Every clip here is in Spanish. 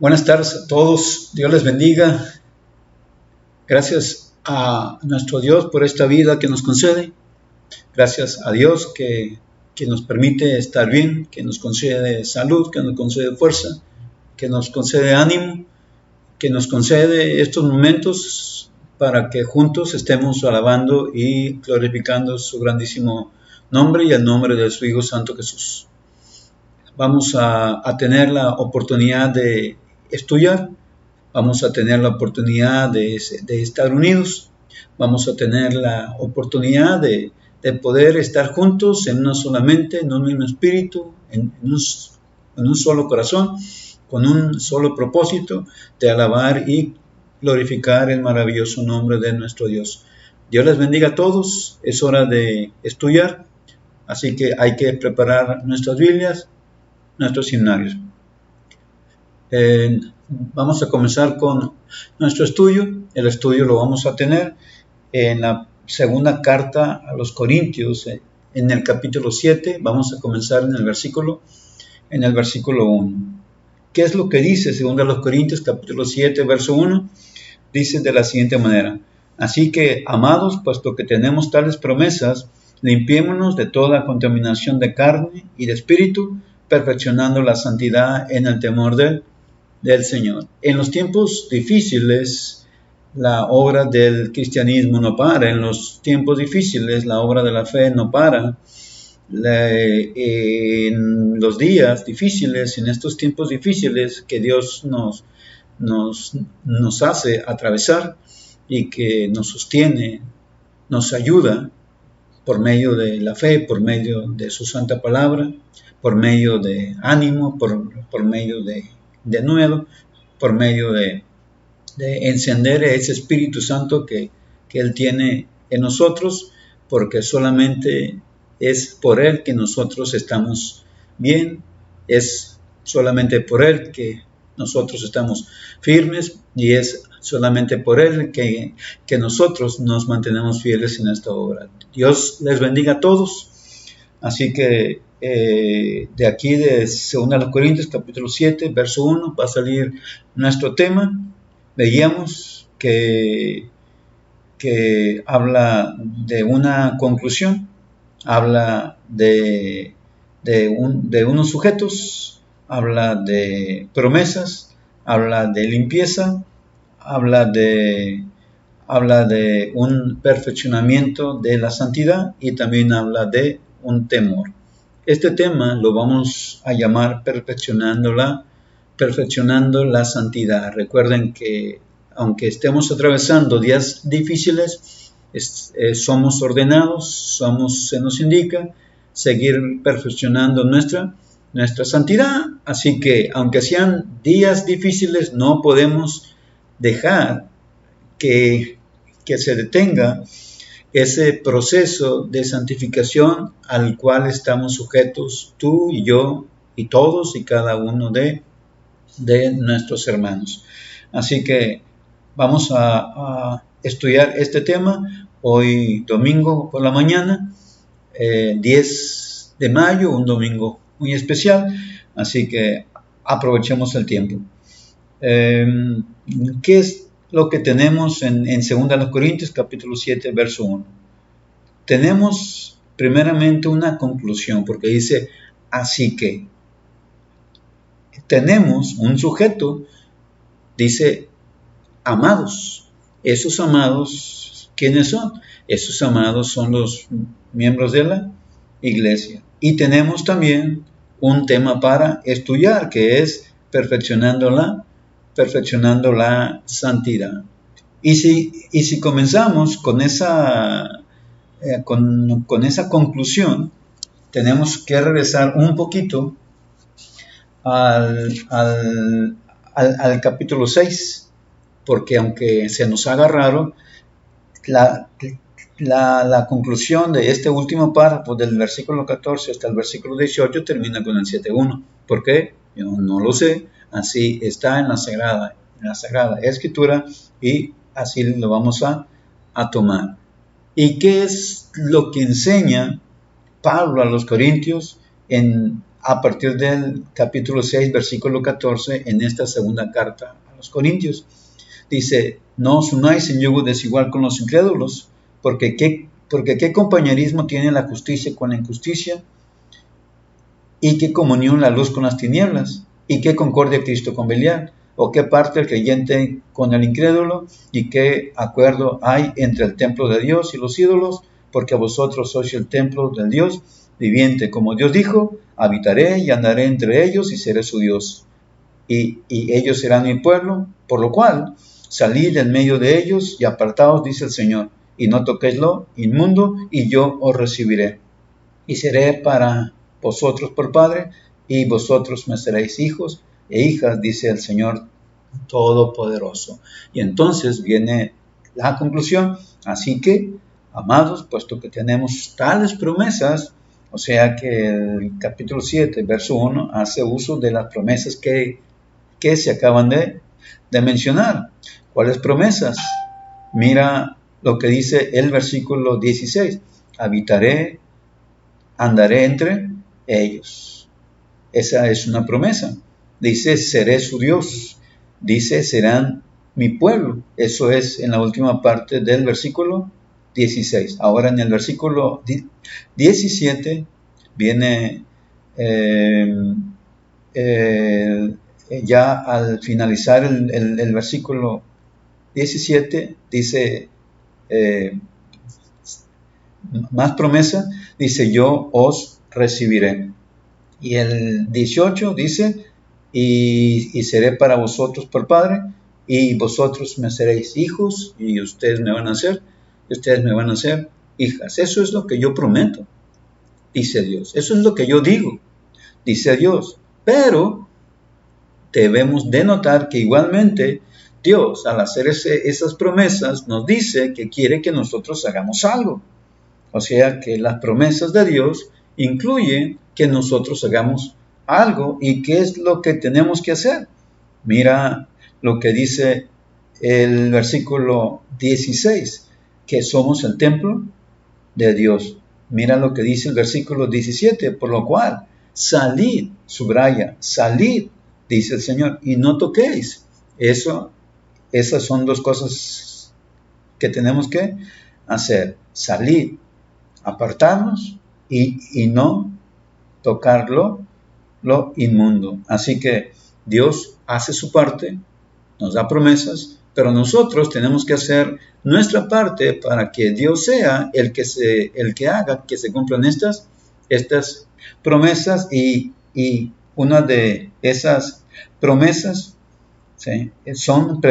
Buenas tardes a todos, Dios les bendiga. Gracias a nuestro Dios por esta vida que nos concede. Gracias a Dios que nos permite estar bien, que nos concede salud, que nos concede fuerza, que nos concede ánimo, que nos concede estos momentos para que juntos estemos alabando y glorificando su grandísimo nombre y el nombre de su Hijo Santo Jesús. Vamos a tener la oportunidad de estudiar, vamos a tener la oportunidad de estar unidos, vamos a tener la oportunidad de poder estar juntos en una sola mente, en un mismo espíritu, en un solo corazón, con un solo propósito de alabar y glorificar el maravilloso nombre de nuestro Dios. Dios les bendiga a todos, es hora de estudiar, así que hay que preparar nuestras Biblias, nuestros himnarios. Vamos a comenzar con nuestro estudio. El estudio lo vamos a tener en la segunda carta a los Corintios, en el capítulo 7. Vamos a comenzar en el versículo 1. ¿Qué es lo que dice según a los Corintios, capítulo 7, verso 1? Dice de la siguiente manera: así que, amados, puesto que tenemos tales promesas, limpiémonos de toda contaminación de carne y de espíritu, perfeccionando la santidad en el temor del Señor. En los tiempos difíciles, la obra del cristianismo no para. En los tiempos difíciles, la obra de la fe no para. En los días difíciles, en estos tiempos difíciles que Dios nos hace atravesar y que nos sostiene, nos ayuda por medio de la fe, por medio de su santa palabra, por medio de ánimo, por medio de nuevo, por medio de encender ese Espíritu Santo que Él tiene en nosotros, porque solamente es por Él que nosotros estamos bien, es solamente por Él que nosotros estamos firmes y es solamente por Él que nosotros nos mantenemos fieles en esta obra. Dios les bendiga a todos. Así que de aquí de 2 Corintios capítulo 7, verso 1, va a salir nuestro tema. Veíamos que habla de una conclusión, habla de unos sujetos, habla de promesas, habla de limpieza, habla de un perfeccionamiento de la santidad y también habla de un temor. Este tema lo vamos a llamar perfeccionando la santidad. Recuerden que aunque estemos atravesando días difíciles, somos ordenados, se nos indica seguir perfeccionando nuestra santidad. Así que aunque sean días difíciles, no podemos dejar que se detenga ese proceso de santificación al cual estamos sujetos tú y yo y todos y cada uno de nuestros hermanos. Así que vamos a estudiar este tema hoy domingo por la mañana, 10 de mayo, un domingo muy especial, así que aprovechemos el tiempo. ¿Qué es lo que tenemos en 2 Corintios capítulo 7, verso 1? Tenemos primeramente una conclusión, porque dice, así que. Tenemos un sujeto, dice, amados. Esos amados, ¿quiénes son? Esos amados son los miembros de la iglesia. Y tenemos también un tema para estudiar, que es perfeccionando la santidad. Y si comenzamos con esa conclusión, tenemos que regresar un poquito al capítulo 6, porque aunque se nos haga raro, la conclusión de este último párrafo del versículo 14 hasta el versículo 18 termina con el 7.1. ¿Por qué? Yo no lo sé, así está en la Sagrada Escritura y así lo vamos a tomar. ¿Y qué es lo que enseña Pablo a los Corintios en a partir del capítulo 6, versículo 14, en esta segunda carta a los Corintios. Dice, no os unáis en yugo desigual con los incrédulos, porque qué compañerismo tiene la justicia con la injusticia, y qué comunión la luz con las tinieblas, y qué concordia Cristo con Belial, o qué parte el creyente con el incrédulo, y qué acuerdo hay entre el templo de Dios y los ídolos, porque vosotros sois el templo del Dios viviente. Como Dios dijo, habitaré y andaré entre ellos y seré su Dios, y ellos serán mi pueblo, por lo cual salid en medio de ellos y apartaos, dice el Señor, y no toquéis lo inmundo, y yo os recibiré, y seré para vosotros por Padre, y vosotros me seréis hijos e hijas, dice el Señor Todopoderoso. Y entonces viene la conclusión. Así que, amados, puesto que tenemos tales promesas, o sea que el capítulo 7, verso 1, hace uso de las promesas que se acaban de mencionar. ¿Cuáles promesas? Mira lo que dice el versículo 16. Habitaré, andaré entre ellos. Esa es una promesa. Dice, seré su Dios. Dice, serán mi pueblo. Eso es en la última parte del versículo 16. Ahora en el versículo 17 viene ya al finalizar el versículo 17, dice más promesa, dice, yo os recibiré. Y el 18 dice, y seré para vosotros por Padre, y vosotros me seréis hijos, y ustedes me van a ser hijas. Eso es lo que yo prometo, dice Dios. Eso es lo que yo digo, dice Dios. Pero debemos de notar que igualmente Dios, al hacer esas promesas, nos dice que quiere que nosotros hagamos algo. O sea que las promesas de Dios incluyen que nosotros hagamos algo. ¿Y qué es lo que tenemos que hacer? Mira lo que dice el versículo 16, que somos el templo de Dios. Mira lo que dice el versículo 17, por lo cual, salid, subraya, salid, dice el Señor, y no toquéis. Esas son dos cosas que tenemos que hacer. Salir, apartarnos y no tocar lo inmundo. Así que Dios hace su parte, nos da promesas, pero nosotros tenemos que hacer nuestra parte para que Dios sea el que haga que se cumplan estas promesas, y una de esas promesas, ¿sí?, son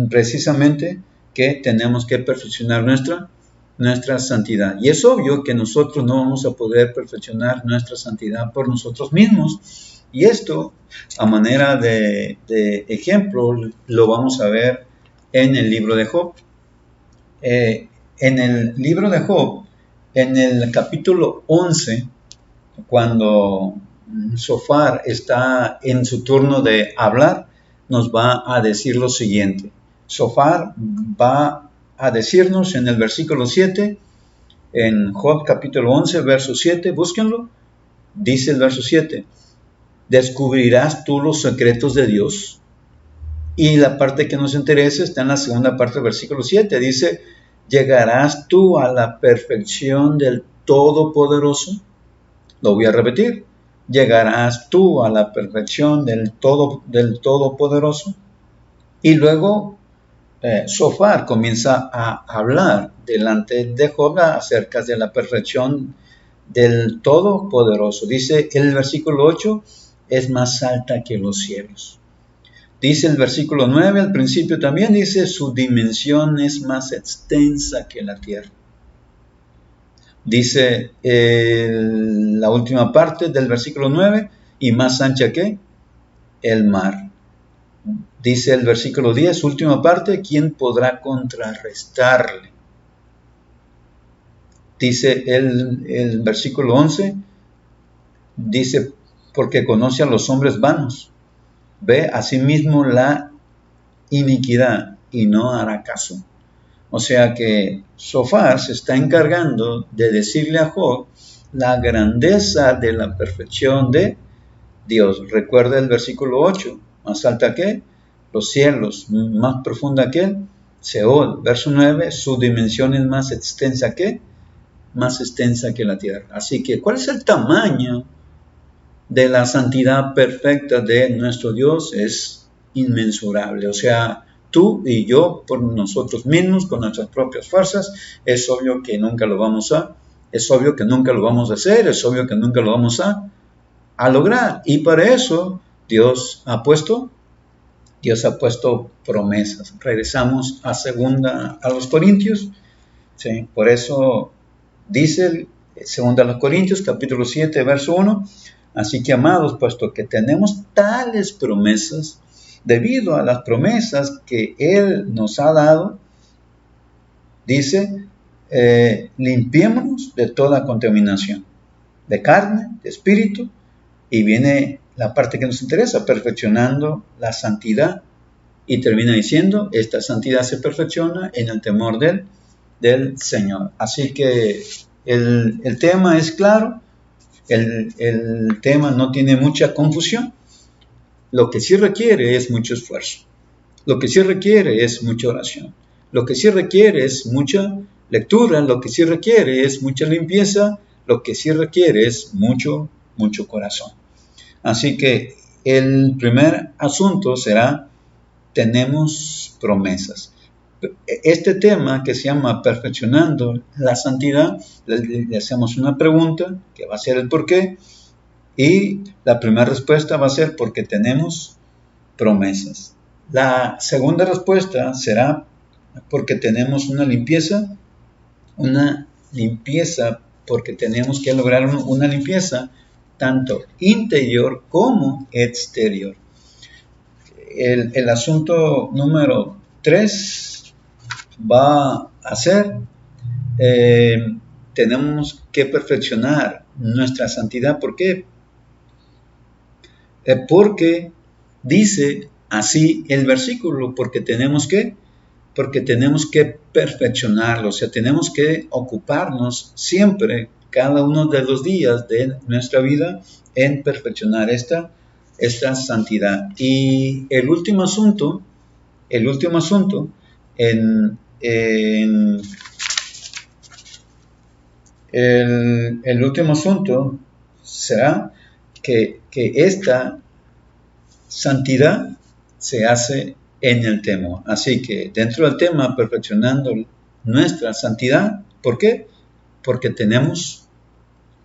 precisamente que tenemos que perfeccionar nuestra santidad. Y es obvio que nosotros no vamos a poder perfeccionar nuestra santidad por nosotros mismos. Y esto, a manera de ejemplo, lo vamos a ver en el libro de Job. En el libro de Job, en el capítulo 11, cuando Sofar está en su turno de hablar, nos va a decir lo siguiente. Sofar va a decirnos en el versículo 7, en Job capítulo 11, verso 7, búsquenlo, dice el verso 7, ¿descubrirás tú los secretos de Dios? Y la parte que nos interesa está en la segunda parte del versículo 7, dice, ¿llegarás tú a la perfección del Todopoderoso? Lo voy a repetir, ¿llegarás tú a la perfección del Todopoderoso? Y luego Sofar comienza a hablar delante de Job acerca de la perfección del Todopoderoso. Dice el versículo 8, es más alta que los cielos. Dice el versículo 9, al principio también dice, su dimensión es más extensa que la tierra. Dice la última parte del versículo 9, y más ancha que el mar. Dice el versículo 10, última parte, ¿quién podrá contrarrestarle? Dice el versículo 11, dice, porque conoce a los hombres vanos, ve asimismo la iniquidad y no hará caso. O sea que Sofar se está encargando de decirle a Job la grandeza de la perfección de Dios. Recuerda el versículo 8, más alta que los cielos, más profunda que Seol. Verso 9, su dimensión es más extensa que la tierra. Así que, ¿cuál es el tamaño de la santidad perfecta de nuestro Dios? Es inmensurable. O sea, tú y yo, por nosotros mismos, con nuestras propias fuerzas, es obvio que nunca lo vamos a hacer, es obvio que nunca lo vamos a lograr. Y para eso Dios ha puesto promesas. Regresamos a los Corintios. ¿Sí? Por eso dice segunda a los Corintios, capítulo 7, verso 1. Así que, amados, puesto que tenemos tales promesas, debido a las promesas que Él nos ha dado, dice, limpiémonos de toda contaminación, de carne, de espíritu, y viene la parte que nos interesa, perfeccionando la santidad, y termina diciendo, esta santidad se perfecciona en el temor del Señor. Así que el tema es claro, el tema no tiene mucha confusión. Lo que sí requiere es mucho esfuerzo, lo que sí requiere es mucha oración, lo que sí requiere es mucha lectura, lo que sí requiere es mucha limpieza, lo que sí requiere es mucho corazón. Así que el primer asunto será, tenemos promesas. Este tema que se llama perfeccionando la santidad, le hacemos una pregunta que va a ser el por qué, y la primera respuesta va a ser porque tenemos promesas. La segunda respuesta será porque tenemos una limpieza porque tenemos que lograr una limpieza tanto interior como exterior. El asunto número 3 va a ser, tenemos que perfeccionar nuestra santidad. ¿Por qué? Porque dice así el versículo, porque tenemos que perfeccionarlo, o sea, tenemos que ocuparnos siempre, cada uno de los días de nuestra vida, en perfeccionar esta santidad. Y el último asunto, el último asunto será que esta santidad se hace en el temor. Así que dentro del tema, perfeccionando nuestra santidad, ¿por qué? Porque tenemos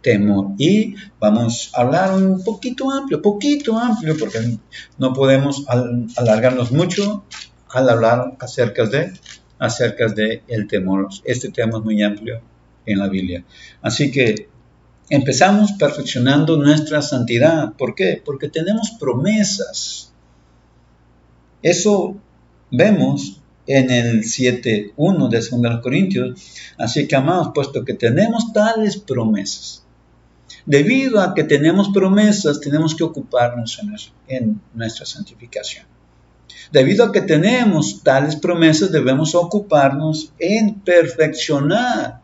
temor. Y vamos a hablar un poquito amplio, porque no podemos alargarnos mucho al hablar acerca de el temor. Este tema es muy amplio en la Biblia. Así que empezamos perfeccionando nuestra santidad. ¿Por qué? Porque tenemos promesas. Eso vemos en el 7:1 de 2 Corintios. Así que, amados, puesto que tenemos tales promesas, debido a que tenemos promesas, tenemos que ocuparnos en nuestra santificación. Debido a que tenemos tales promesas, debemos ocuparnos en perfeccionar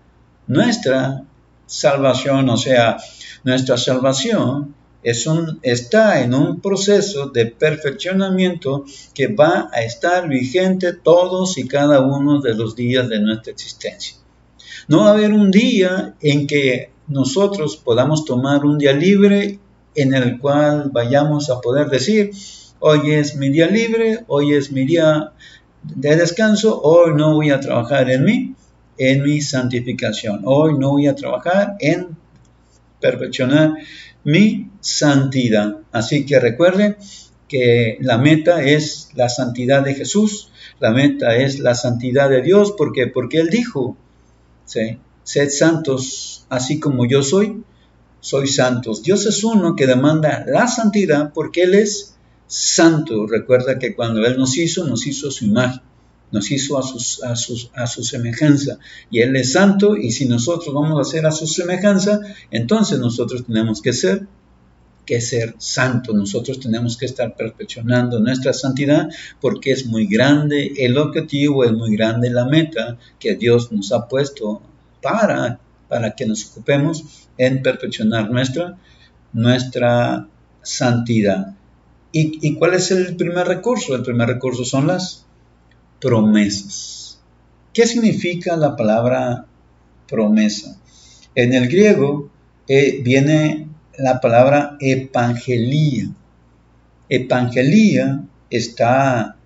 nuestra salvación. O sea, nuestra salvación está en un proceso de perfeccionamiento que va a estar vigente todos y cada uno de los días de nuestra existencia. No va a haber un día en que nosotros podamos tomar un día libre en el cual vayamos a poder decir, hoy es mi día libre, hoy es mi día de descanso, hoy no voy a trabajar en mi santificación, hoy no voy a trabajar en perfeccionar mi santidad. Así que recuerden que la meta es la santidad de Jesús, la meta es la santidad de Dios, porque Él dijo, ¿sí? Sed santos, así como yo soy santos. Dios es uno que demanda la santidad porque Él es santo. Recuerda que cuando Él nos hizo a su imagen, nos hizo a su semejanza, y Él es santo, y si nosotros vamos a ser a su semejanza, entonces nosotros tenemos que ser santos. Nosotros tenemos que estar perfeccionando nuestra santidad, porque es muy grande el objetivo, es muy grande la meta que Dios nos ha puesto para para que nos ocupemos en perfeccionar nuestra santidad. ¿Y cuál es el primer recurso? El primer recurso son las promesas. ¿Qué significa la palabra promesa? En el griego viene la palabra evangelía. Evangelía está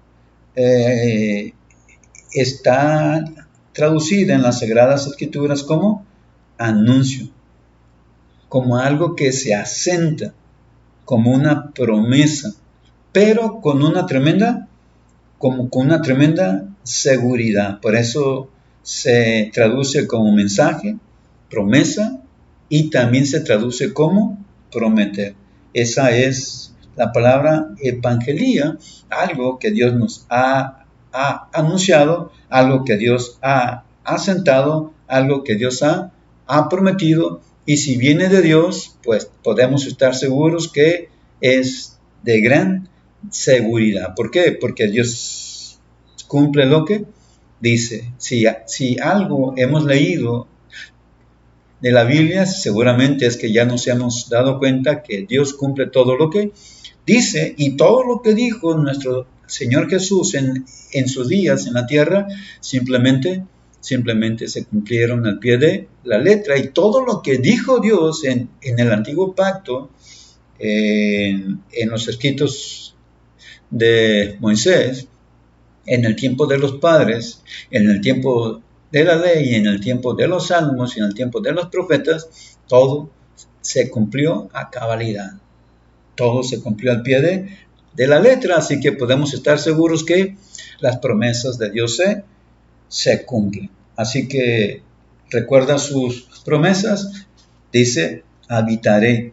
traducida en las Sagradas Escrituras como anuncio, como algo que se asenta, como una promesa, pero con una tremenda seguridad. Por eso se traduce como mensaje, promesa, y también se traduce como prometer. Esa es la palabra evangelía, algo que Dios nos ha anunciado, algo que Dios ha asentado, algo que Dios ha prometido, y si viene de Dios, pues podemos estar seguros que es de gran seguridad. ¿Por qué? Porque Dios cumple lo que dice. Si algo hemos leído de la Biblia, seguramente es que ya nos hemos dado cuenta que Dios cumple todo lo que dice, y todo lo que dijo nuestro Señor Jesús en sus días en la tierra, simplemente se cumplieron al pie de la letra. Y todo lo que dijo Dios en el antiguo pacto, en los escritos de Moisés, en el tiempo de los padres, en el tiempo de la ley, en el tiempo de los salmos y en el tiempo de los profetas, todo se cumplió a cabalidad. Todo se cumplió al pie de la letra, así que podemos estar seguros que las promesas de Dios se cumplen. Así que recuerda sus promesas, dice, habitaré,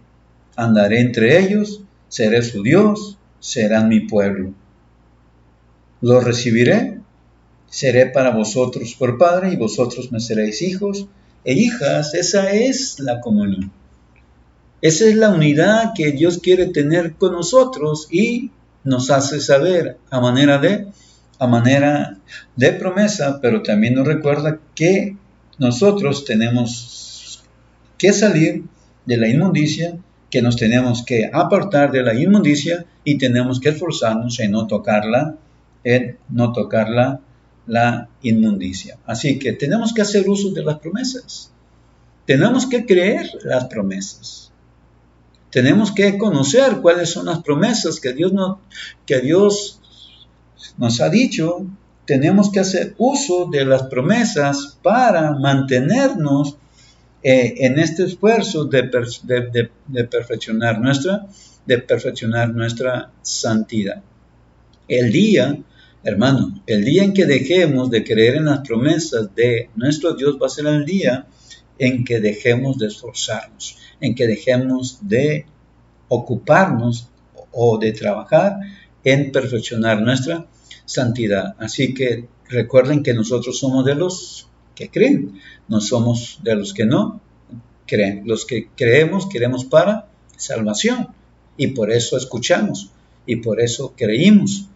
andaré entre ellos, seré su Dios, serán mi pueblo. Lo recibiré, seré para vosotros por padre y vosotros me seréis hijos e hijas. Esa es la comunión. Esa es la unidad que Dios quiere tener con nosotros y nos hace saber a manera de promesa, pero también nos recuerda que nosotros tenemos que salir de la inmundicia, que nos tenemos que apartar de la inmundicia y tenemos que esforzarnos en no tocar la inmundicia. Así que tenemos que hacer uso de las promesas. Tenemos que creer las promesas. Tenemos que conocer cuáles son las promesas que Dios nos ha dicho. Tenemos que hacer uso de las promesas para mantenernos en este esfuerzo de perfeccionar nuestra santidad. El día en que dejemos de creer en las promesas de nuestro Dios va a ser el día en que dejemos de esforzarnos, en que dejemos de ocuparnos o de trabajar en perfeccionar nuestra santidad. Así que recuerden que nosotros somos de los que creen, no somos de los que no creen. Los que creemos para salvación, y por eso escuchamos, y por eso creímos,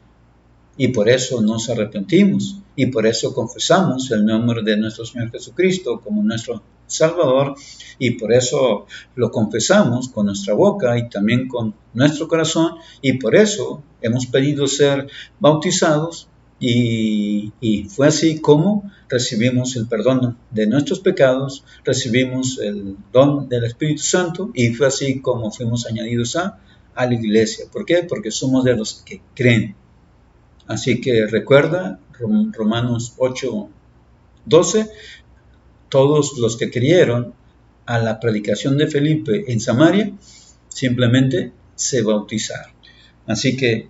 y por eso nos arrepentimos, y por eso confesamos el nombre de nuestro Señor Jesucristo como nuestro Salvador, y por eso lo confesamos con nuestra boca y también con nuestro corazón, y por eso hemos pedido ser bautizados, y fue así como recibimos el perdón de nuestros pecados, recibimos el don del Espíritu Santo, y fue así como fuimos añadidos a la iglesia. ¿Por qué? Porque somos de los que creen. Así que recuerda, Romanos 8:12, todos los que creyeron a la predicación de Felipe en Samaria, simplemente se bautizaron. Así que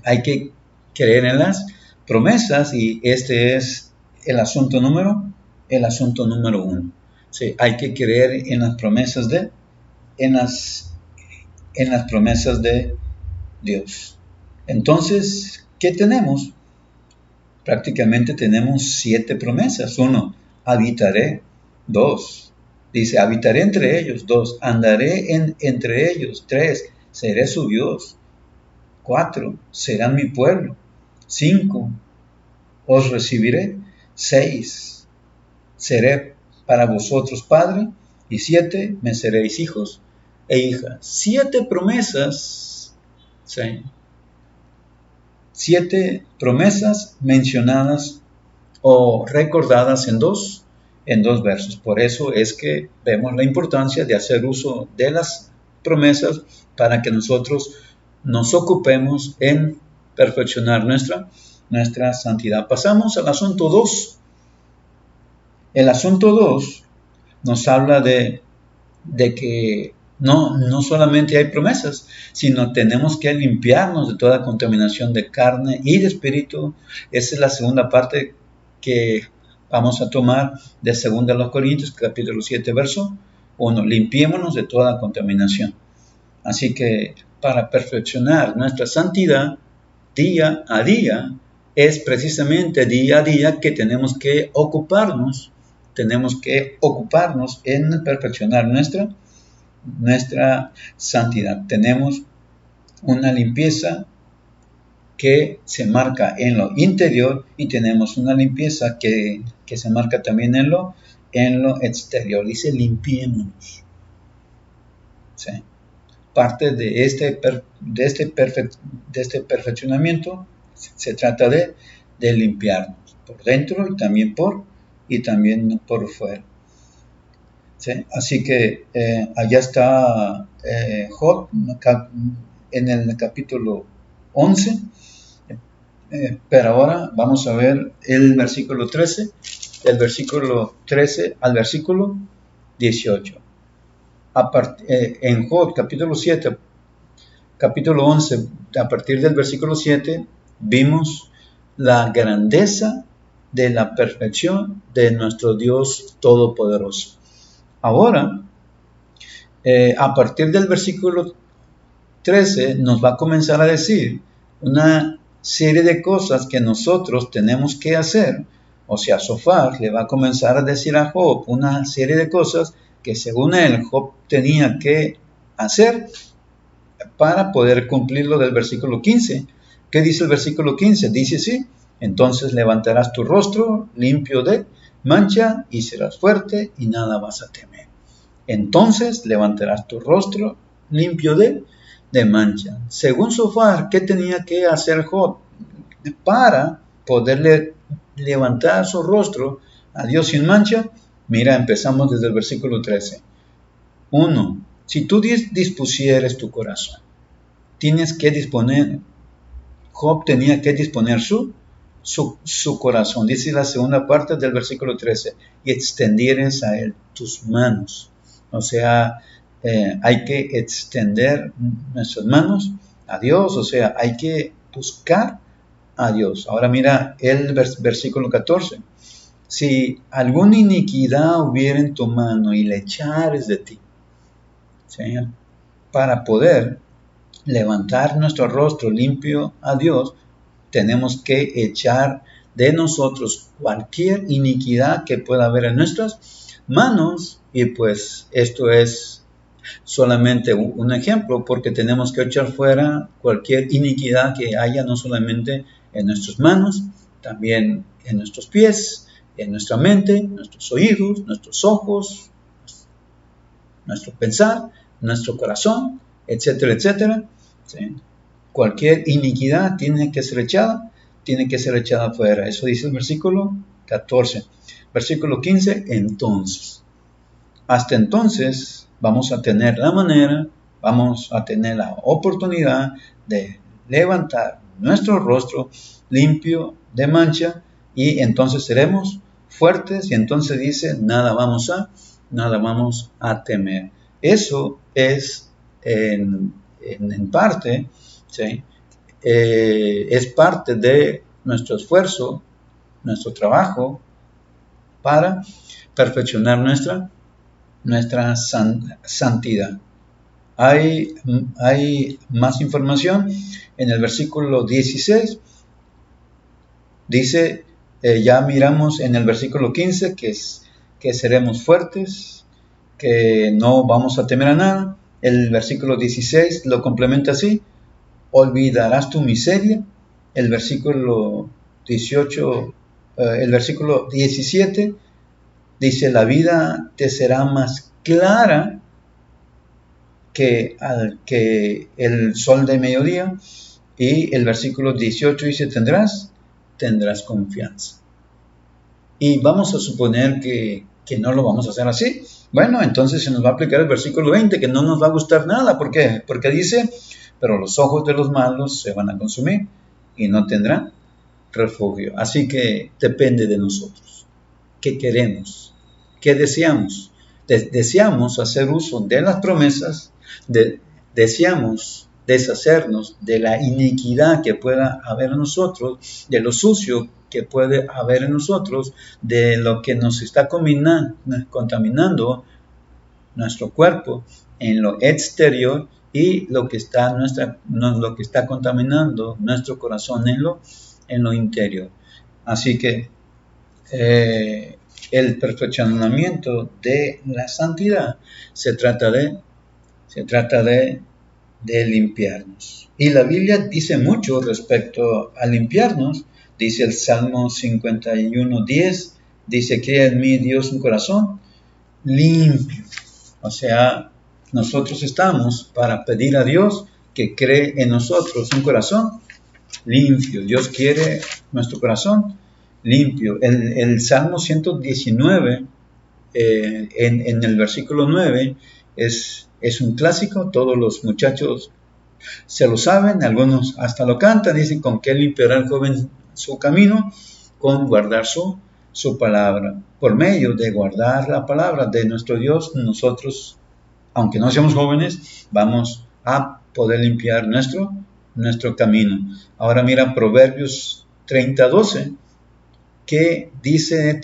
hay que creer en las promesas, y este es el asunto número 1. Sí, hay que creer en las promesas en las promesas de Dios. Entonces, ¿qué tenemos? Prácticamente tenemos 7 promesas. 1, habitaré. 2, dice, habitaré entre ellos. 2, andaré entre ellos. 3, seré su Dios. 4, serán mi pueblo. 5, os recibiré. 6, seré para vosotros padre, y 7, me seréis hijos e hijas. 7 promesas, ¿sí? 7 promesas mencionadas o recordadas en dos versos. Por eso es que vemos la importancia de hacer uso de las promesas para que nosotros nos ocupemos en perfeccionar nuestra santidad. Pasamos al asunto 2. El asunto 2 nos habla de que no solamente hay promesas, sino tenemos que limpiarnos de toda contaminación de carne y de espíritu. Esa es la segunda parte que vamos a tomar de 2 Corintios, capítulo 7, verso 1. Limpiémonos de toda contaminación. Así que para perfeccionar nuestra santidad día a día, es precisamente día a día que tenemos que ocuparnos en perfeccionar nuestra santidad. Tenemos una limpieza que se marca en lo interior y tenemos una limpieza que se marca también en lo exterior. Dice limpiémonos. ¿Sí? Parte de este perfeccionamiento se trata de limpiarnos por dentro y también por fuera. ¿Sí? Así que allá está Job en el capítulo 11, pero ahora vamos a ver el versículo 13, del versículo 13 al versículo 18. En Job capítulo 7, capítulo 11, a partir del versículo 7, vimos la grandeza de la perfección de nuestro Dios Todopoderoso. Ahora, a partir del versículo 13, nos va a comenzar a decir una serie de cosas que nosotros tenemos que hacer. O sea, Sofar le va a comenzar a decir a Job una serie de cosas que según él, Job tenía que hacer para poder cumplirlo del versículo 15. ¿Qué dice el versículo 15? Dice así: entonces levantarás tu rostro limpio de mancha y serás fuerte y nada vas a temer. Entonces levantarás tu rostro limpio de mancha. Según Sofar, ¿qué tenía que hacer Job para poderle levantar su rostro a Dios sin mancha? Mira, empezamos desde el versículo 13. 1. Si tú dispusieres tu corazón, Job tenía que disponer su corazón. Dice la segunda parte del versículo 13, y extendieres a él tus manos. O sea, hay que extender nuestras manos a Dios, o sea, hay que buscar a Dios. Ahora mira el versículo 14. Si alguna iniquidad hubiera en tu mano y le echares de ti, ¿sí? Para poder levantar nuestro rostro limpio a Dios, tenemos que echar de nosotros cualquier iniquidad que pueda haber en nuestras manos. Y pues esto es solamente un ejemplo, porque tenemos que echar fuera cualquier iniquidad que haya no solamente en nuestras manos, también en nuestros pies, en nuestra mente, nuestros oídos, nuestros ojos, nuestro pensar, nuestro corazón, etcétera, etcétera. ¿Sí? Cualquier iniquidad tiene que ser echada fuera. Eso dice el versículo 14. Versículo 15, entonces. Hasta entonces vamos a tener la oportunidad de levantar nuestro rostro limpio de mancha y entonces seremos fuertes y entonces dice, nada vamos a temer. Eso es en parte, ¿sí? Es parte de nuestro esfuerzo, nuestro trabajo para perfeccionar nuestra santidad. Hay más información en el versículo 16. Dice, ya miramos en el versículo 15 que seremos fuertes, que no vamos a temer a nada. El versículo 16 lo complementa así: olvidarás tu miseria. El versículo 17 Dice, la vida te será más clara que el sol de mediodía. Y el versículo 18 dice, tendrás confianza. Y vamos a suponer que no lo vamos a hacer así. Bueno, entonces se nos va a aplicar el versículo 20, que no nos va a gustar nada. ¿Por qué? Porque dice, pero los ojos de los malos se van a consumir y no tendrán refugio. Así que depende de nosotros. ¿Qué queremos? ¿Qué deseamos? Deseamos hacer uso de las promesas, deseamos deshacernos de la iniquidad que pueda haber en nosotros, de lo sucio que puede haber en nosotros, de lo que nos está contaminando nuestro cuerpo en lo exterior y lo que está contaminando nuestro corazón en lo interior. Así que el perfeccionamiento de la santidad se trata de limpiarnos. Y la Biblia dice mucho respecto a limpiarnos. Dice el Salmo 51:10, dice, crea en mí, Dios, un corazón limpio. O sea, nosotros estamos para pedir a Dios que cree en nosotros un corazón limpio. Dios quiere nuestro corazón limpio. El Salmo 119, en el versículo 9, es un clásico. Todos los muchachos se lo saben, algunos hasta lo cantan. Dicen, ¿con qué limpiará el joven su camino? Con guardar su palabra. Por medio de guardar la palabra de nuestro Dios, nosotros, aunque no seamos jóvenes, vamos a poder limpiar nuestro camino. Ahora mira Proverbios 30:12, que dice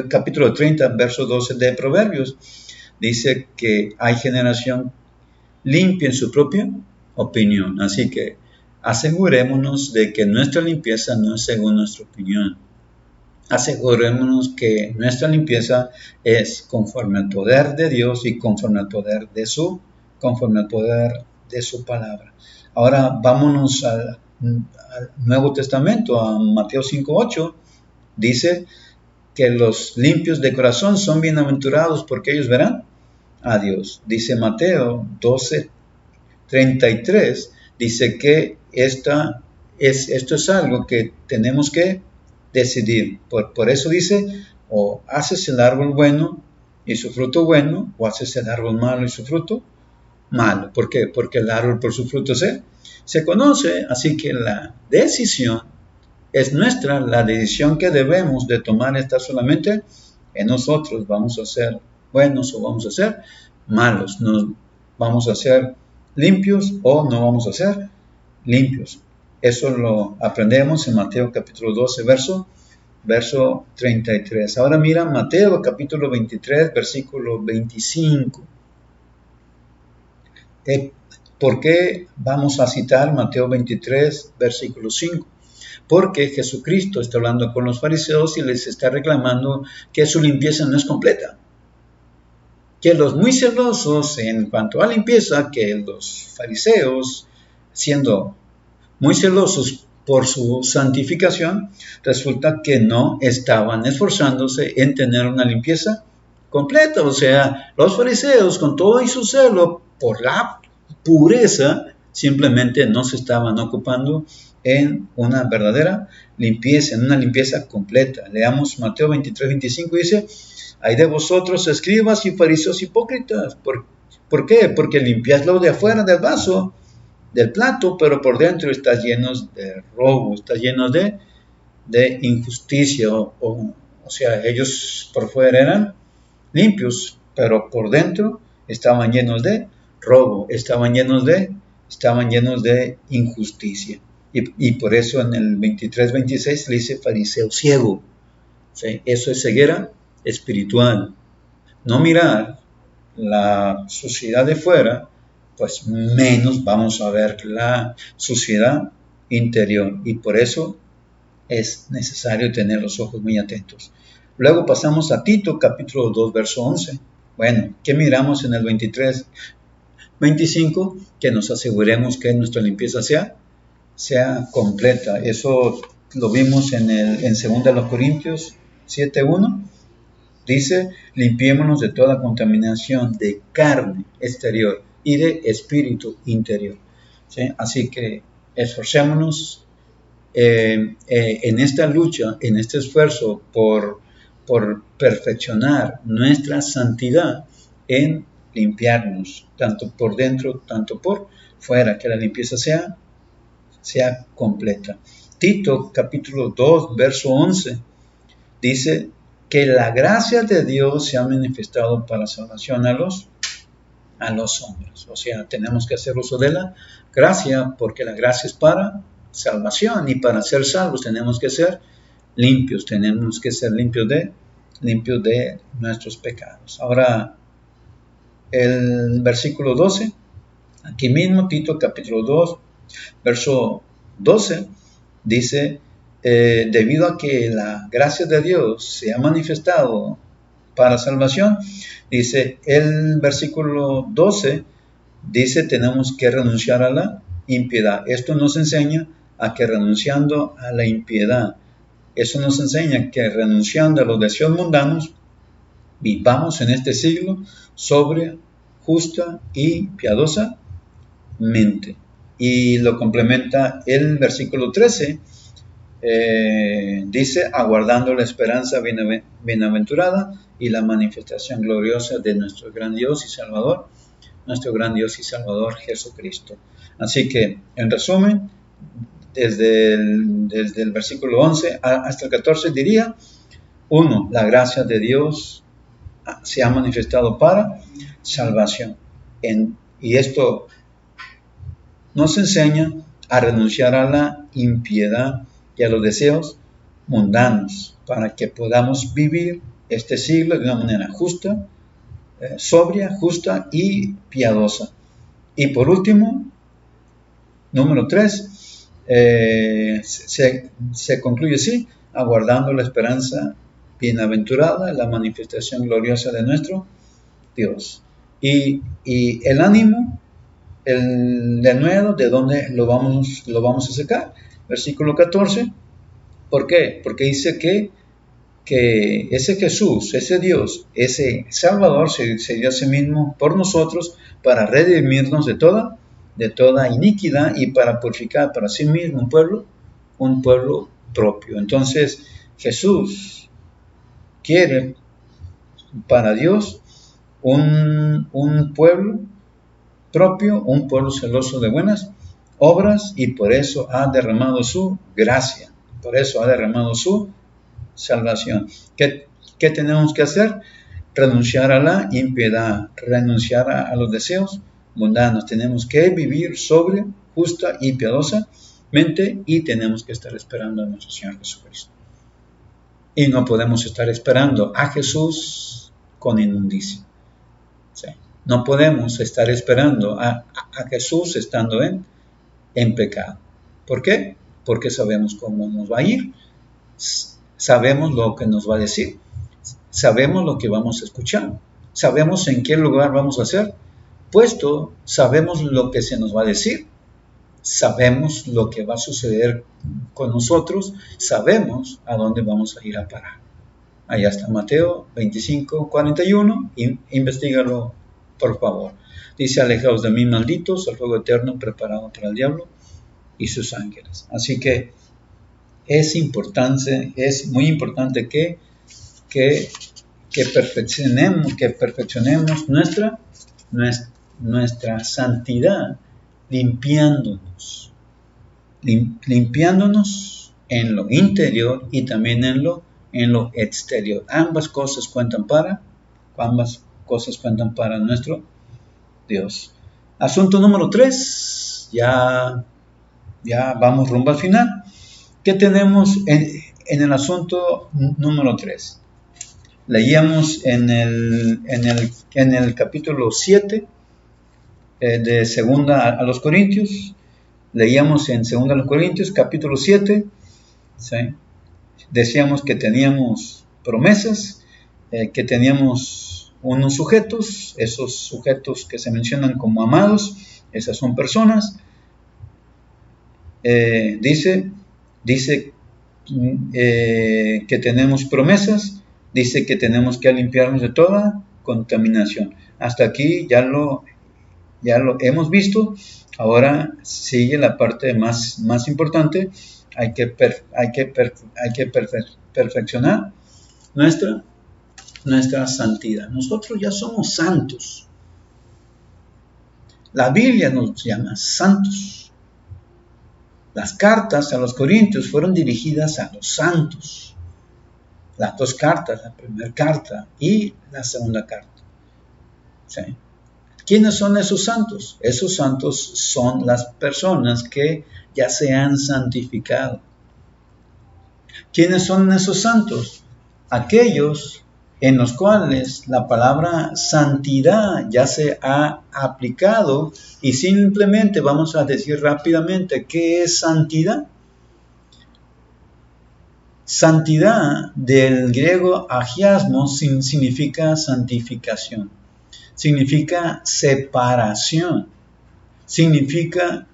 capítulo 30, verso 12 de Proverbios. Dice que hay generación limpia en su propia opinión. Así que asegurémonos de que nuestra limpieza no es según nuestra opinión. Asegurémonos que nuestra limpieza es conforme al poder de Dios y conforme al poder de su palabra. Ahora vámonos al Nuevo Testamento, a Mateo 5:8. Dice que los limpios de corazón son bienaventurados porque ellos verán a Dios. Dice Mateo 12:33, dice que esto es algo que tenemos que decidir. Por eso dice, o haces el árbol bueno y su fruto bueno, o haces el árbol malo y su fruto malo. ¿Por qué? Porque el árbol por su fruto se conoce. Así que la decisión es nuestra. La decisión que debemos de tomar está solamente en nosotros. Vamos a ser buenos o vamos a ser malos. Vamos a ser limpios o no vamos a ser limpios. Eso lo aprendemos en Mateo capítulo 12, verso 33. Ahora mira Mateo capítulo 23, versículo 25. ¿Por qué vamos a citar Mateo 23, versículo 5? Porque Jesucristo está hablando con los fariseos y les está reclamando que su limpieza no es completa. Que los muy celosos en cuanto a limpieza, que los fariseos, siendo muy celosos por su santificación, resulta que no estaban esforzándose en tener una limpieza completa. O sea, los fariseos, con todo y su celo por la pureza, simplemente no se estaban ocupando en una verdadera limpieza, en una limpieza completa. Leamos Mateo 23, 25, dice, hay de vosotros, escribas y fariseos hipócritas. ¿Por qué? Porque limpiáis lo de afuera del vaso, del plato, pero por dentro estás llenos de robo, estás llenos de injusticia. O sea, ellos por fuera eran limpios, pero por dentro estaban llenos de robo, estaban llenos de injusticia. Y por eso en el 23-26 le dice fariseo ciego. ¿Sí? Eso es ceguera espiritual. No mirar la suciedad de fuera, pues menos vamos a ver la suciedad interior. Y por eso es necesario tener los ojos muy atentos. Luego pasamos a Tito, capítulo 2, verso 11. Bueno, ¿qué miramos en el 23, 25? Que nos aseguremos que nuestra limpieza sea completa. Eso lo vimos en 2 Corintios 7:1 dice, limpiémonos de toda contaminación de carne exterior y de espíritu interior. ¿Sí? Así que esforcémonos en esta lucha, en este esfuerzo por perfeccionar nuestra santidad en limpiarnos, tanto por dentro, tanto por fuera, que la limpieza sea completa. Tito capítulo 2, verso 11, dice que la gracia de Dios se ha manifestado para salvación a los hombres. O sea, tenemos que hacer uso de la gracia, porque la gracia es para salvación, y para ser salvos tenemos que ser limpios, limpios de nuestros pecados. Ahora, el versículo 12, aquí mismo, Tito capítulo 2, verso 12, dice, debido a que la gracia de Dios se ha manifestado para salvación, dice el versículo 12, dice, tenemos que renunciar a la impiedad. Esto nos enseña a que renunciando a la impiedad, eso nos enseña que renunciando a los deseos mundanos, vivamos en este siglo sobria, justa y piadosamente. Y lo complementa el versículo 13, dice, aguardando la esperanza bienaventurada y la manifestación gloriosa de nuestro gran Dios y Salvador Jesucristo. Así que, en resumen, desde el versículo 11 hasta el 14 diría, 1. La gracia de Dios se ha manifestado para salvación. Y esto nos enseña a renunciar a la impiedad y a los deseos mundanos para que podamos vivir este siglo de una manera justa, sobria, justa y piadosa. Y por último, número 3, se concluye así, aguardando la esperanza bienaventurada, la manifestación gloriosa de nuestro Dios. Y el ánimo, el denuedo, ¿de dónde lo vamos a sacar? Versículo 14, ¿por qué? Porque dice que ese Jesús, ese Dios, ese Salvador se dio a sí mismo por nosotros para redimirnos de toda iniquidad y para purificar para sí mismo un pueblo propio. Entonces, Jesús quiere para Dios un pueblo propio, un pueblo celoso de buenas obras, y por eso ha derramado su gracia, por eso ha derramado su salvación. ¿Qué tenemos que hacer? Renunciar a la impiedad, renunciar a los deseos mundanos. Tenemos que vivir sobria, justa y piadosamente, y tenemos que estar esperando a nuestro Señor Jesucristo. Y no podemos estar esperando a Jesús con inmundicia. ¿Sí? No podemos estar esperando a Jesús estando en pecado. ¿Por qué? Porque sabemos cómo nos va a ir, sabemos lo que nos va a decir, sabemos lo que vamos a escuchar, sabemos en qué lugar vamos a ser puesto, sabemos lo que se nos va a decir, sabemos lo que va a suceder con nosotros, sabemos a dónde vamos a ir a parar. Allá está Mateo 25:41, investígalo por favor. Dice, alejaos de mí, malditos, al fuego eterno preparado para el diablo y sus ángeles. Así que es muy importante que perfeccionemos nuestra santidad, limpiándonos en lo interior y también en lo exterior. Ambas cosas cuentan para nuestro Dios. Asunto número 3, ya vamos rumbo al final. ¿Qué tenemos en el asunto número 3? Leíamos en el capítulo 7 de segunda a los Corintios. Leíamos en segunda a los Corintios, capítulo 7. ¿Sí? Decíamos que teníamos promesas, que teníamos unos sujetos, esos sujetos que se mencionan como amados, esas son personas. Dice que tenemos promesas, dice que tenemos que limpiarnos de toda contaminación. Hasta aquí ya lo hemos visto. Ahora sigue la parte más importante. Hay que perfeccionar nuestra santidad. Nosotros ya somos santos. La Biblia nos llama santos. Las cartas a los Corintios fueron dirigidas a los santos. Las dos cartas, la primera carta y la segunda carta. ¿Sí? ¿Quiénes son esos santos? Esos santos son las personas que ya se han santificado. ¿Quiénes son esos santos? Aquellos en los cuales la palabra santidad ya se ha aplicado, y simplemente vamos a decir rápidamente qué es santidad. Santidad del griego agiasmo significa santificación, significa separación, significa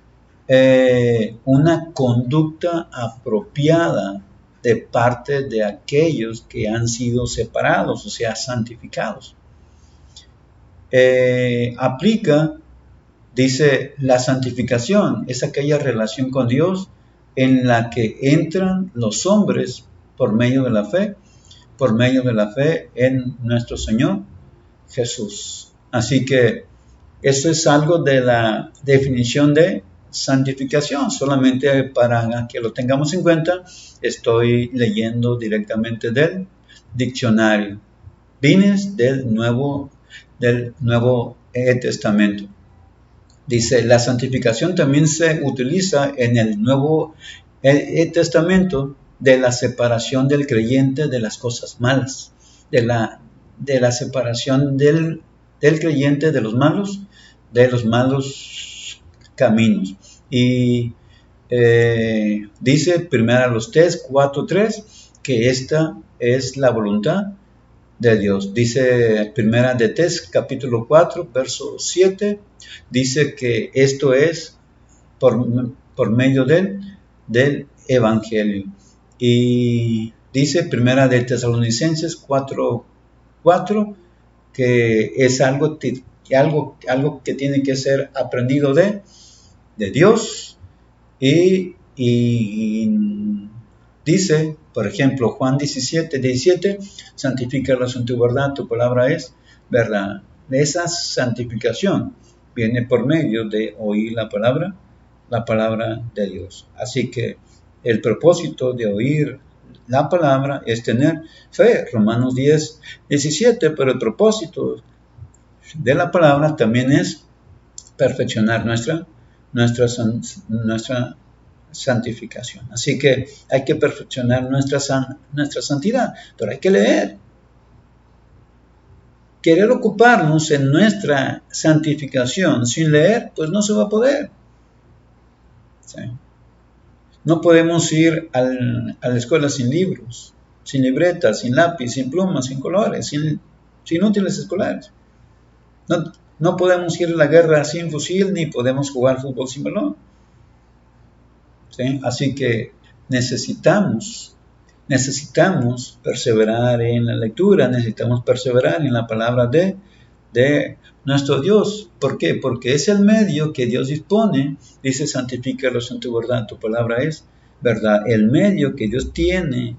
una conducta apropiada de parte de aquellos que han sido separados, o sea, santificados. Aplica, dice, la santificación es aquella relación con Dios en la que entran los hombres por medio de la fe en nuestro Señor Jesús. Así que eso es algo de la definición de santificación. Solamente para que lo tengamos en cuenta, estoy leyendo directamente del diccionario Vines del Nuevo Testamento. Dice, la santificación también se utiliza en el Nuevo Testamento de la separación del creyente de las cosas malas, de la separación del creyente de los malos caminos. Y dice 1 Tess 4:3 que esta es la voluntad de Dios. Dice 1 Tess capítulo 4 verso 7, dice que esto es por medio del evangelio. Y dice 1 Tesalonicenses 4:4 que es algo que tiene que ser aprendido de Dios. Y dice, por ejemplo, Juan 17, santifícalos en tu verdad, tu palabra es verdad. Esa santificación viene por medio de oír la palabra de Dios. Así que el propósito de oír la palabra es tener fe, Romanos 10:17, pero el propósito de la palabra también es perfeccionar nuestra santificación. Así que hay que perfeccionar nuestra santidad, pero hay que leer. Querer ocuparnos en nuestra santificación sin leer, pues no se va a poder. ¿Sí? No podemos ir a la escuela sin libros, sin libretas, sin lápiz, sin plumas, sin colores, sin útiles escolares. No podemos ir a la guerra sin fusil, ni podemos jugar fútbol sin balón. ¿Sí? Así que necesitamos perseverar en la lectura, necesitamos perseverar en la palabra de nuestro Dios. ¿Por qué? Porque es el medio que Dios dispone. Dice, santifícalos en tu verdad, tu palabra es verdad. El medio que Dios tiene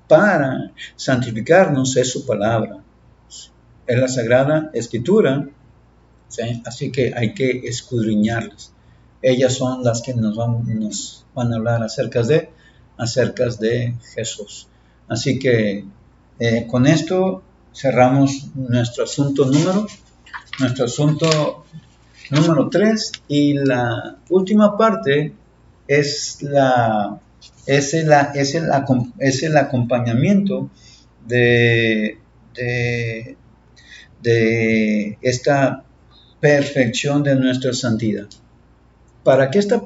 para santificarnos es su palabra. Es la Sagrada Escritura. ¿Sí? Así que hay que escudriñarlas. Ellas son las que nos van a hablar acerca de Jesús. Así que con esto cerramos nuestro asunto número 3, y la última parte es el acompañamiento de esta perfección de nuestra santidad. Para que se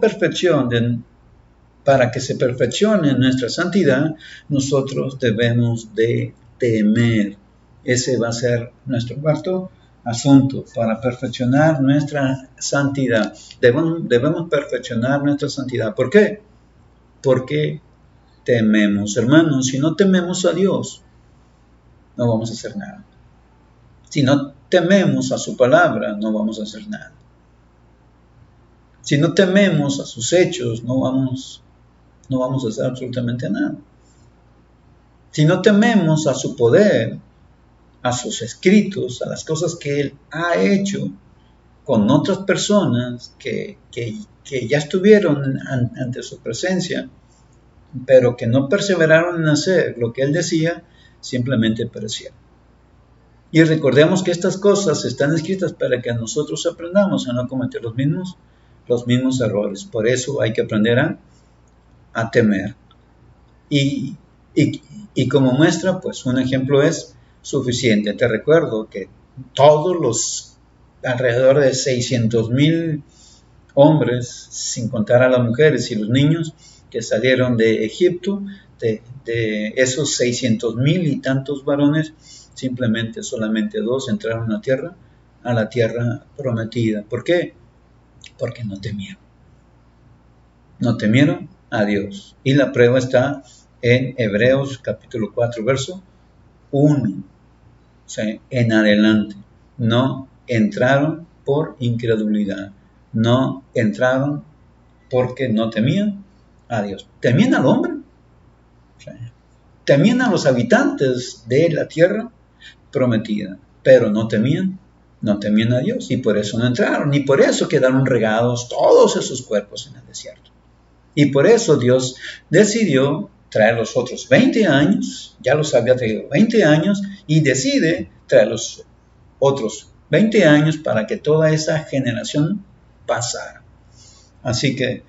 perfeccione nuestra santidad, nosotros debemos de temer. Ese va a ser nuestro cuarto asunto. Para perfeccionar nuestra santidad, debemos perfeccionar nuestra santidad. ¿Por qué? Porque tememos. Hermanos, si no tememos a Dios, no vamos a hacer nada. Si no tememos a su palabra, no vamos a hacer nada. Si no tememos a sus hechos, no vamos a hacer absolutamente nada. Si no tememos a su poder, a sus escritos, a las cosas que Él ha hecho con otras personas que ya estuvieron ante su presencia, pero que no perseveraron en hacer lo que Él decía, simplemente perecieron. Y recordemos que estas cosas están escritas para que nosotros aprendamos a no cometer los mismos errores. Por eso hay que aprender a temer. Y como muestra, pues un ejemplo es suficiente. Te recuerdo que todos los alrededor de 600,000 hombres, sin contar a las mujeres y los niños que salieron de Egipto, de esos 600,000 y tantos varones, solamente 2 entraron a la tierra prometida. ¿Por qué? Porque no temieron. No temieron a Dios. Y la prueba está en Hebreos capítulo 4, verso 1. O sea, en adelante. No entraron por incredulidad. No entraron porque no temían a Dios. Temían al hombre. O sea, temían a los habitantes de la tierra prometida, pero no temían a Dios, y por eso no entraron, y por eso quedaron regados todos esos cuerpos en el desierto. Y por eso Dios decidió traer los otros 20 años, ya los había traído 20 años, y decide traer los otros 20 años para que toda esa generación pasara. Así que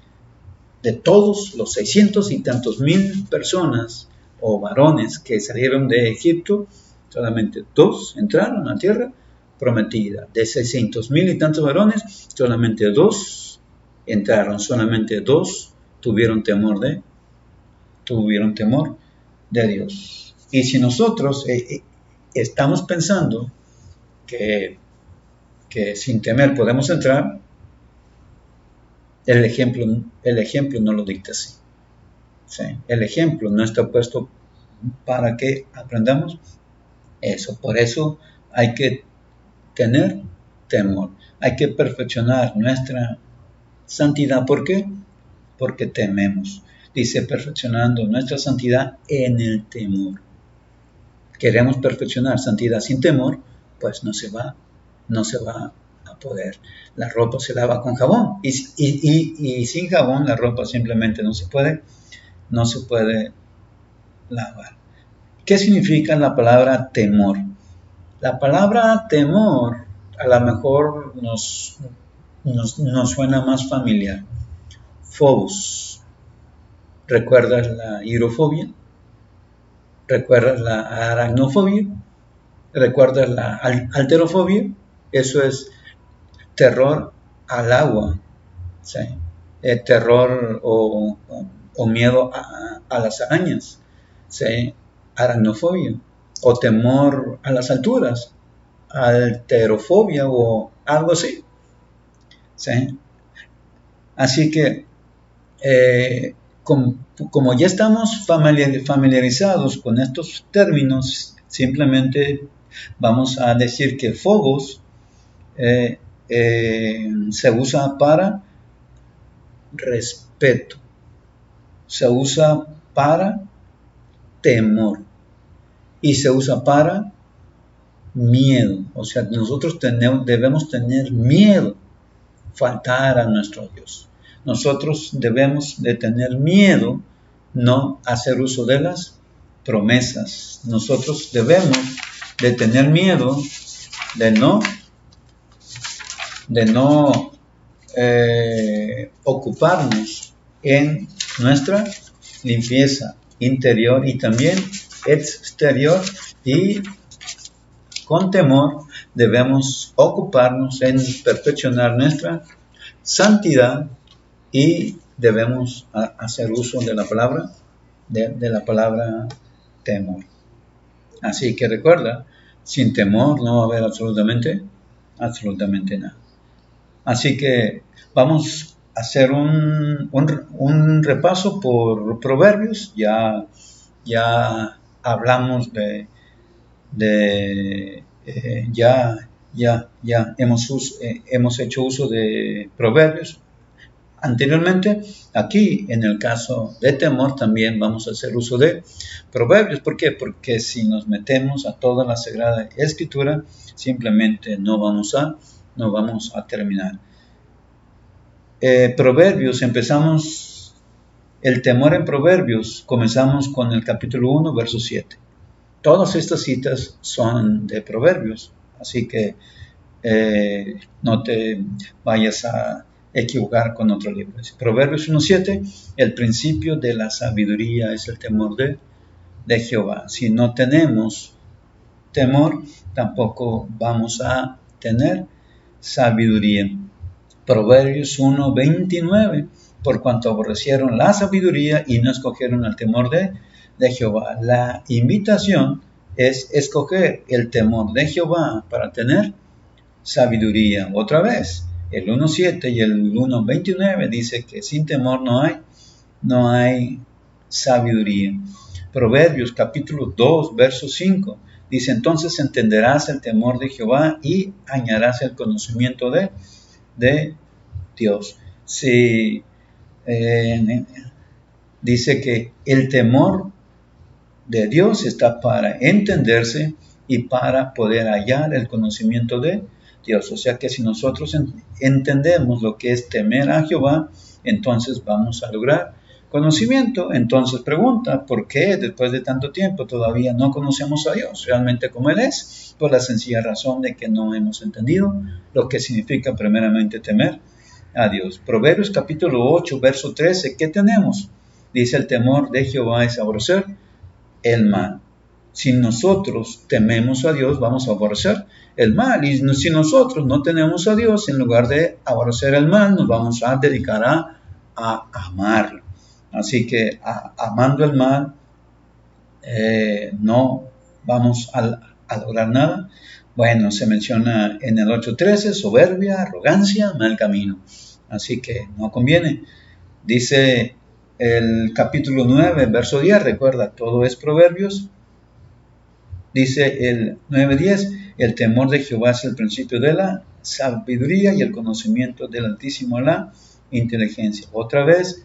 de todos los 600 y tantos mil personas o varones que salieron de Egipto, solamente 2 entraron a la tierra prometida. De 600,000 y tantos varones, solamente 2 entraron, solamente 2 tuvieron temor de Dios. Y si nosotros estamos pensando que sin temer podemos entrar, el ejemplo no lo dicta así. ¿Sí? El ejemplo no está puesto para que aprendamos eso. Por eso hay que tener temor. Hay que perfeccionar nuestra santidad. ¿Por qué? Porque tememos. Dice, perfeccionando nuestra santidad en el temor. Queremos perfeccionar santidad sin temor, pues no se va a poder. La ropa se lava con jabón y sin jabón la ropa simplemente no se puede lavar. ¿Qué significa la palabra temor? La palabra temor a lo mejor nos suena más familiar. Phobos. ¿Recuerdas la hidrofobia? ¿Recuerdas la aracnofobia? ¿Recuerdas la alterofobia? Eso es terror al agua, ¿sí? Terror o miedo a las arañas, ¿sí? Aracnofobia, o temor a las alturas, alterofobia o algo así, ¿sí? Así que como ya estamos familiarizados con estos términos, simplemente vamos a decir que phobos se usa para respeto, se usa para temor y se usa para miedo. O sea, nosotros debemos tener miedo faltar a nuestro Dios. Nosotros debemos de tener miedo no hacer uso de las promesas. Nosotros debemos de tener miedo de no ocuparnos en nuestra limpieza interior y también exterior, y con temor debemos ocuparnos en perfeccionar nuestra santidad y debemos hacer uso de la palabra temor. Así que recuerda, sin temor no va a haber absolutamente nada. Así que vamos hacer un repaso por Proverbios. Ya hablamos ya hemos hecho uso de Proverbios anteriormente. Aquí, en el caso de temor, también vamos a hacer uso de Proverbios. ¿Por qué? Porque si nos metemos a toda la Sagrada Escritura, simplemente no vamos a terminar. Proverbios, empezamos el temor en Proverbios, comenzamos con el capítulo 1, verso 7. Todas estas citas son de Proverbios, así que no te vayas a equivocar con otro libro. Proverbios 1:7, el principio de la sabiduría es el temor de Jehová. Si no tenemos temor, tampoco vamos a tener sabiduría. Proverbios 1:29, por cuanto aborrecieron la sabiduría y no escogieron el temor de Jehová. La invitación es escoger el temor de Jehová para tener sabiduría. Otra vez, el 1:7 y el 1:29 dice que sin temor no hay sabiduría. Proverbios capítulo 2, verso 5 dice: entonces entenderás el temor de Jehová y añadirás el conocimiento de Dios. Sí, dice que el temor de Dios está para entenderse y para poder hallar el conocimiento de Dios. O sea que si nosotros entendemos lo que es temer a Jehová, entonces vamos a lograr conocimiento. Entonces pregunta, ¿por qué después de tanto tiempo todavía no conocemos a Dios realmente como Él es? Por la sencilla razón de que no hemos entendido lo que significa primeramente temer a Dios. Proverbios capítulo 8, verso 13, ¿qué tenemos? Dice: el temor de Jehová es aborrecer el mal. Si nosotros tememos a Dios, vamos a aborrecer el mal. Y si nosotros no tenemos a Dios, en lugar de aborrecer el mal, nos vamos a dedicar a amarlo. Así que amando el mal, no vamos a lograr nada. Bueno, se menciona en el 8:13, soberbia, arrogancia, mal camino. Así que no conviene. Dice el capítulo 9, verso 10, recuerda, todo es Proverbios. Dice el 9:10, el temor de Jehová es el principio de la sabiduría y el conocimiento del Altísimo la inteligencia. Otra vez,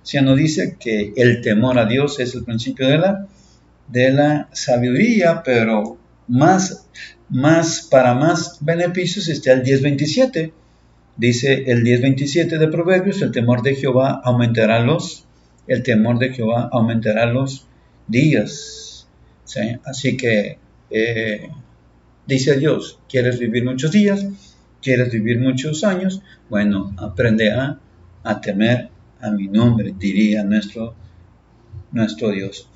se nos dice que el temor a Dios es el principio de la sabiduría, pero para más beneficios está el 10:27. Dice el 10:27 de Proverbios: el temor de Jehová aumentará los días. ¿Sí? Así que dice Dios: ¿quieres vivir muchos días? ¿Quieres vivir muchos años? Bueno, aprende a temer a mi nombre, diría nuestro Dios.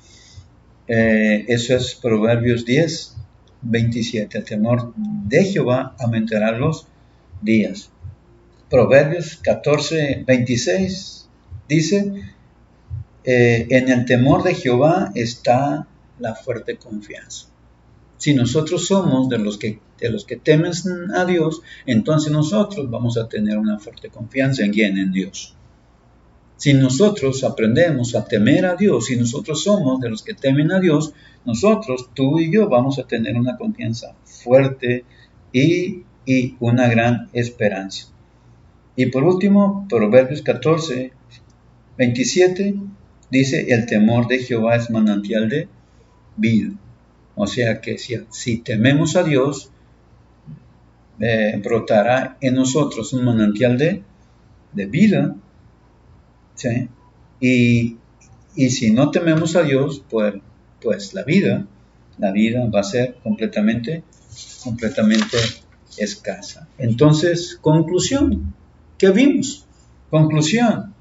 Eso es Proverbios 10:27. El temor de Jehová aumentará los días. Proverbios 14:26 dice: en el temor de Jehová está la fuerte confianza. Si nosotros somos de los que temen a Dios, entonces nosotros vamos a tener una fuerte confianza. ¿En quién? En Dios. Si nosotros aprendemos a temer a Dios, si nosotros somos de los que temen a Dios, nosotros, tú y yo, vamos a tener una confianza fuerte y una gran esperanza. Y por último, Proverbios 14:27 dice: el temor de Jehová es manantial de vida. O sea que si tememos a Dios, brotará en nosotros un manantial de vida. ¿Sí? Y si no tememos a Dios, pues la vida va a ser completamente escasa. Entonces, conclusión, ¿qué vimos? Conclusión,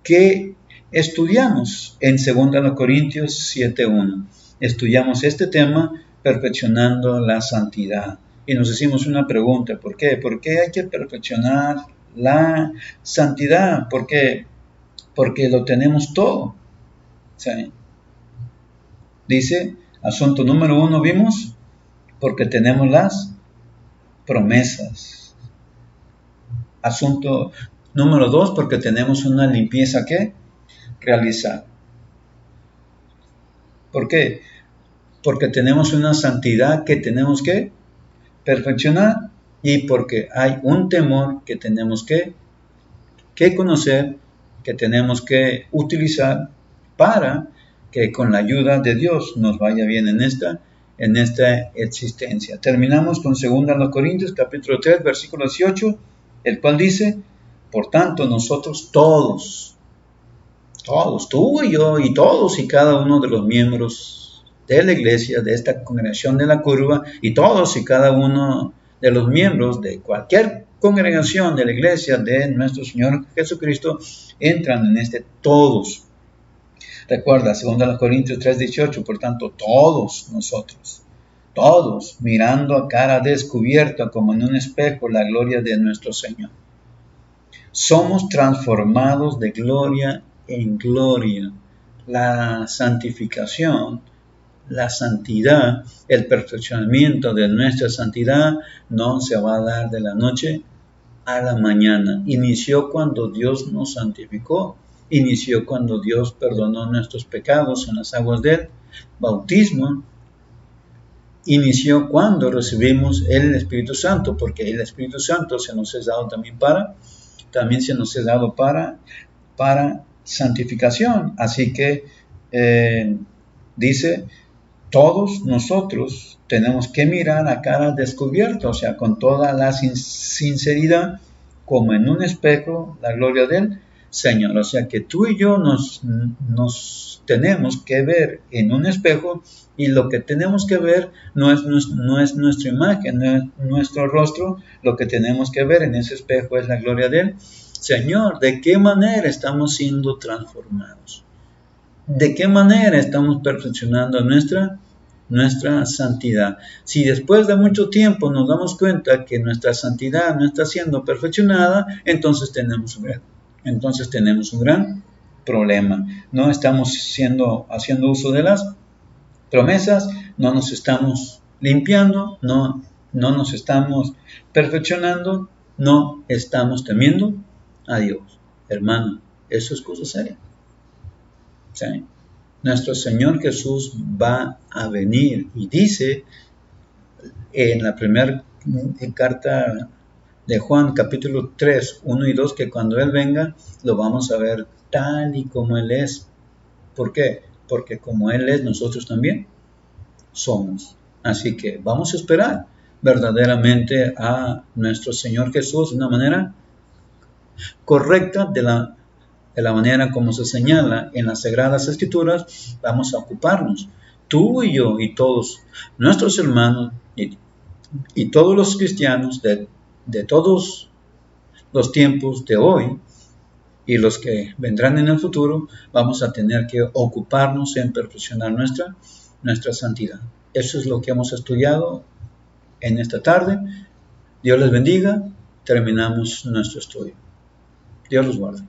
¿qué estudiamos en 2 Corintios 7:1? Estudiamos este tema, perfeccionando la santidad. Y nos hicimos una pregunta: ¿por qué? ¿Por qué hay que perfeccionar la santidad? ¿Por qué? Porque lo tenemos todo. ¿Sí? Dice, asunto número 1 vimos, porque tenemos las promesas. Asunto Número 2, porque tenemos una limpieza que realizar. ¿Por qué? Porque tenemos una santidad que tenemos que perfeccionar y porque hay un temor que tenemos que conocer, que tenemos que utilizar para que con la ayuda de Dios nos vaya bien en esta existencia. Terminamos con 2 Corintios capítulo 3 versículo 18, el cual dice: por tanto nosotros todos, tú y yo y todos y cada uno de los miembros de la iglesia, de esta congregación de la curva, y todos y cada uno de los miembros de cualquier congregación de la iglesia de nuestro Señor Jesucristo, entran en este todos. Recuerda, 2 Corintios 3:18, por tanto, todos nosotros, todos, mirando a cara descubierta como en un espejo la gloria de nuestro Señor, somos transformados de gloria en gloria. La santificación, la santidad, el perfeccionamiento de nuestra santidad no se va a dar de la noche a la mañana. Inició cuando Dios nos santificó, inició cuando Dios perdonó nuestros pecados en las aguas del bautismo, inició cuando recibimos el Espíritu Santo, porque el Espíritu Santo se nos es dado también se nos es dado para santificación. Así que dice, todos nosotros tenemos que mirar a cara descubierta, o sea, con toda la sinceridad, como en un espejo, la gloria del Señor. O sea, que tú y yo nos tenemos que ver en un espejo, y lo que tenemos que ver no es nuestra imagen, no es nuestro rostro. Lo que tenemos que ver en ese espejo es la gloria del Señor. ¿De qué manera estamos siendo transformados? ¿De qué manera estamos perfeccionando nuestra santidad? Si después de mucho tiempo nos damos cuenta que nuestra santidad no está siendo perfeccionada, entonces tenemos un gran problema. No estamos haciendo uso de las promesas, no nos estamos limpiando, no nos estamos perfeccionando, no estamos temiendo a Dios. Hermano, eso es cosa seria. ¿Sí? Nuestro Señor Jesús va a venir, y dice en la primera carta de Juan, capítulo 3, 1 y 2, que cuando Él venga, lo vamos a ver tal y como Él es. ¿Por qué? Porque como Él es, nosotros también somos. Así que vamos a esperar verdaderamente a nuestro Señor Jesús de una manera correcta, de la manera como se señala en las Sagradas Escrituras. Vamos a ocuparnos, tú y yo y todos nuestros hermanos y todos los cristianos de todos los tiempos de hoy y los que vendrán en el futuro. Vamos a tener que ocuparnos en perfeccionar nuestra santidad. Eso es lo que hemos estudiado en esta tarde. Dios les bendiga. Terminamos nuestro estudio. Dios los guarde.